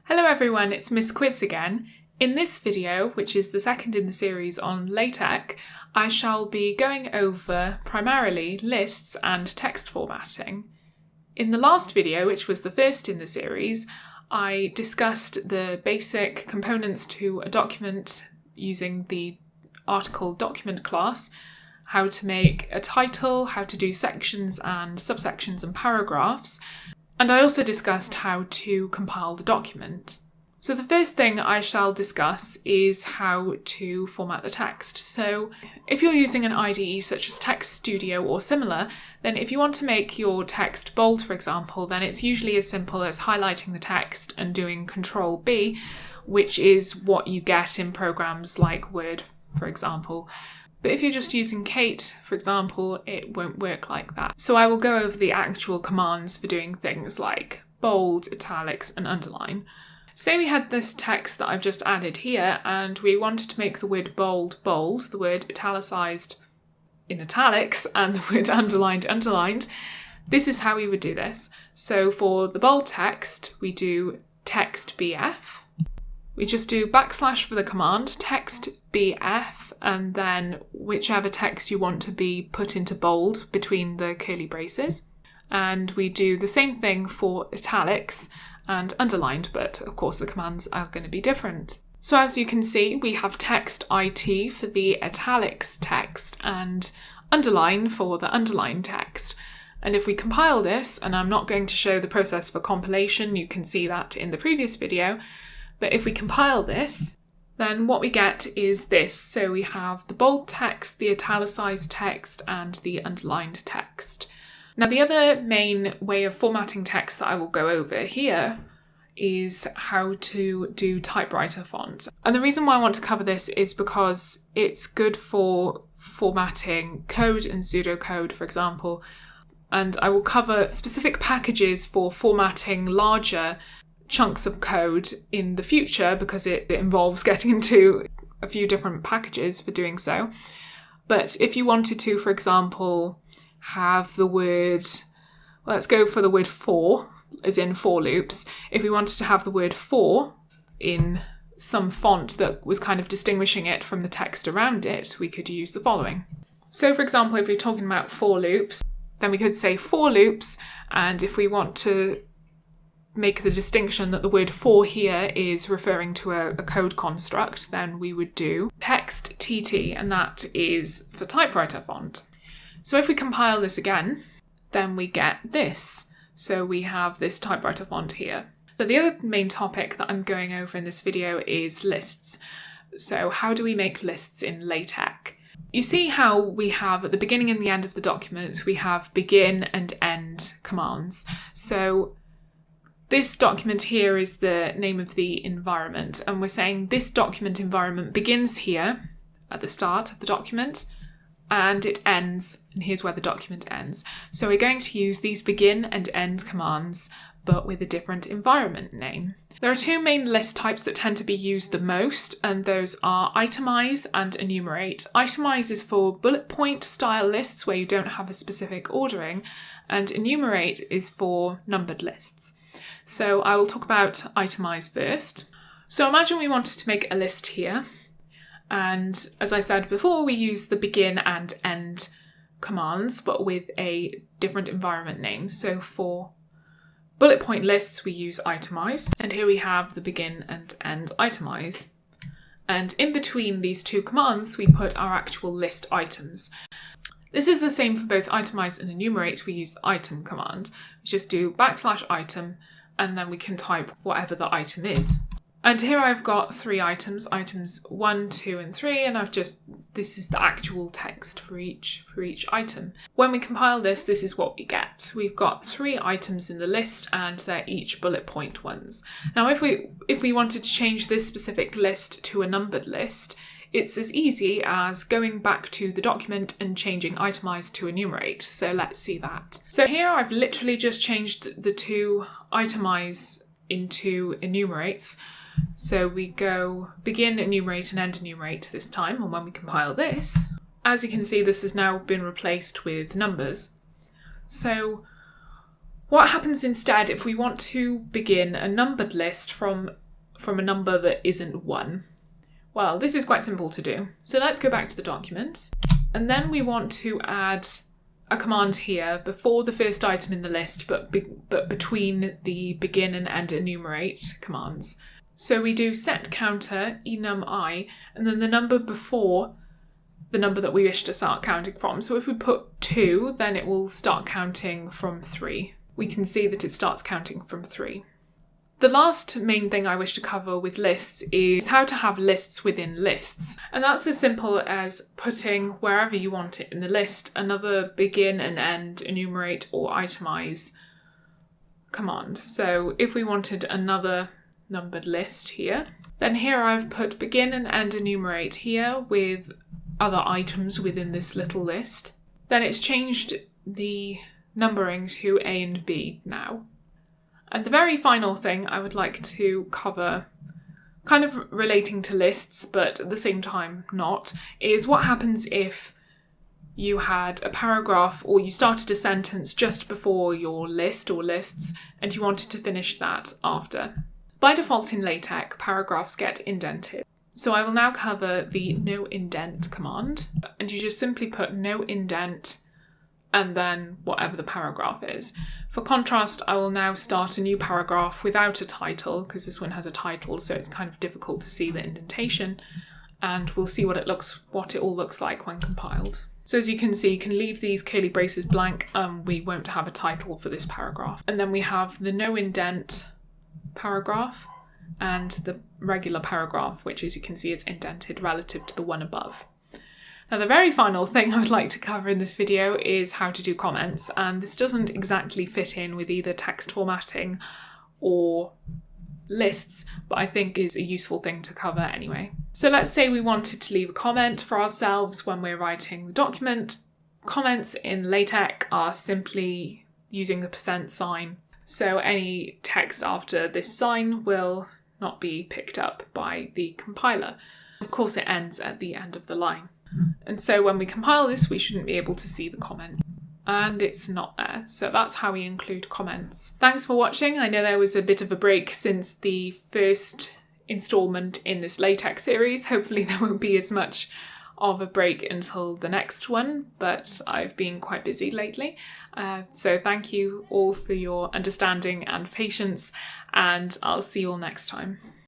Hello everyone, it's Miss Quids again. In this video, which is the second in the series on LaTeX, I shall be going over primarily lists and text formatting. In the last video, which was the first in the series, I discussed the basic components to a document using the article document class, how to make a title, how to do sections and subsections and paragraphs, and I also discussed how to compile the document. So the first thing I shall discuss is how to format the text. So if you're using an IDE such as Text Studio or similar, then if you want to make your text bold, for example, then it's usually as simple as highlighting the text and doing Control B, which is what you get in programs like Word, for example. But if you're just using Kate, for example, it won't work like that. So I will go over the actual commands for doing things like bold, italics, and underline. Say we had this text that I've just added here, and we wanted to make the word bold, bold, the word italicized in italics, and the word underlined, underlined. This is how we would do this. So for the bold text, we do text BF. We just do backslash for the command, text BF, and then whichever text you want to be put into bold between the curly braces. And we do the same thing for italics and underlined, but of course the commands are going to be different. So as you can see, we have text IT for the italics text and underline for the underlined text. And if we compile this, and I'm not going to show the process for compilation, you can see that in the previous video, but if we compile this, then what we get is this. So we have the bold text, the italicized text, and the underlined text. Now the other main way of formatting text that I will go over here is how to do typewriter font. And the reason why I want to cover this is because it's good for formatting code and pseudocode, for example. And I will cover specific packages for formatting larger chunks of code in the future because it involves getting into a few different packages for doing so. But if you wanted to, for example, have the word, let's go for the word for, as in for loops. If we wanted to have the word for in some font that was kind of distinguishing it from the text around it, we could use the following. So for example, if we're talking about for loops, then we could say for loops, and if we want to make the distinction that the word for here is referring to a code construct, then we would do text TT, and that is for typewriter font. So if we compile this again, then we get this. So we have this typewriter font here. So the other main topic that I'm going over in this video is lists. So how do we make lists in LaTeX? You see how we have at the beginning and the end of the document, we have begin and end commands. So this document here is the name of the environment, and we're saying this document environment begins here at the start of the document, and it ends, and here's where the document ends. So we're going to use these begin and end commands, but with a different environment name. There are two main list types that tend to be used the most, and those are itemize and enumerate. Itemize is for bullet point style lists where you don't have a specific ordering, and enumerate is for numbered lists. So I will talk about itemize first. So imagine we wanted to make a list here. And as I said before, we use the begin and end commands, but with a different environment name. So for bullet point lists, we use itemize. And here we have the begin and end itemize. And in between these two commands, we put our actual list items. This is the same for both itemize and enumerate. We use the item command. We just do \item, and then we can type whatever the item is. And here I've got three items 1, 2, and 3, and this is the actual text for each item. When we compile this is what we get. We've got 3 items in the list, and they're each bullet point ones. Now if we wanted to change this specific list to a numbered list, it's as easy as going back to the document and changing itemize to enumerate. So let's see that. So here I've literally just changed the two itemize into enumerates. So we go begin enumerate and end enumerate this time, and when we compile this, as you can see, this has now been replaced with numbers. So What happens instead if we want to begin a numbered list from a number that isn't 1? Well, this is quite simple to do. So let's go back to the document. And then we want to add a command here before the first item in the list, but between the begin and end enumerate commands. So we do set counter enum I, and then the number before the number that we wish to start counting from. So if we put 2, then it will start counting from 3. We can see that it starts counting from 3. The last main thing I wish to cover with lists is how to have lists within lists. And that's as simple as putting wherever you want it in the list another begin and end, enumerate or itemize command. So if we wanted another numbered list here, then here I've put begin and end enumerate here with other items within this little list. Then it's changed the numbering to A and B now. And the very final thing I would like to cover, kind of relating to lists, but at the same time not, is what happens if you had a paragraph or you started a sentence just before your list or lists and you wanted to finish that after. By default in LaTeX, paragraphs get indented. So I will now cover the no indent command, and you just simply put no indent and then whatever the paragraph is. For contrast, I will now start a new paragraph without a title, because this one has a title, so it's kind of difficult to see the indentation, and we'll see what it all looks like when compiled. So as you can see, you can leave these curly braces blank, we won't have a title for this paragraph. And then we have the no indent paragraph and the regular paragraph, which as you can see is indented relative to the one above. Now the very final thing I would like to cover in this video is how to do comments, and this doesn't exactly fit in with either text formatting or lists, but I think is a useful thing to cover anyway. So let's say we wanted to leave a comment for ourselves when we're writing the document. Comments in LaTeX are simply using the %sign, so any text after this sign will not be picked up by the compiler. Of course it ends at the end of the line. And so when we compile this, we shouldn't be able to see the comment. And it's not there. So that's how we include comments. Thanks for watching. I know there was a bit of a break since the first installment in this LaTeX series. Hopefully there won't be as much of a break until the next one, but I've been quite busy lately. So thank you all for your understanding and patience, and I'll see you all next time.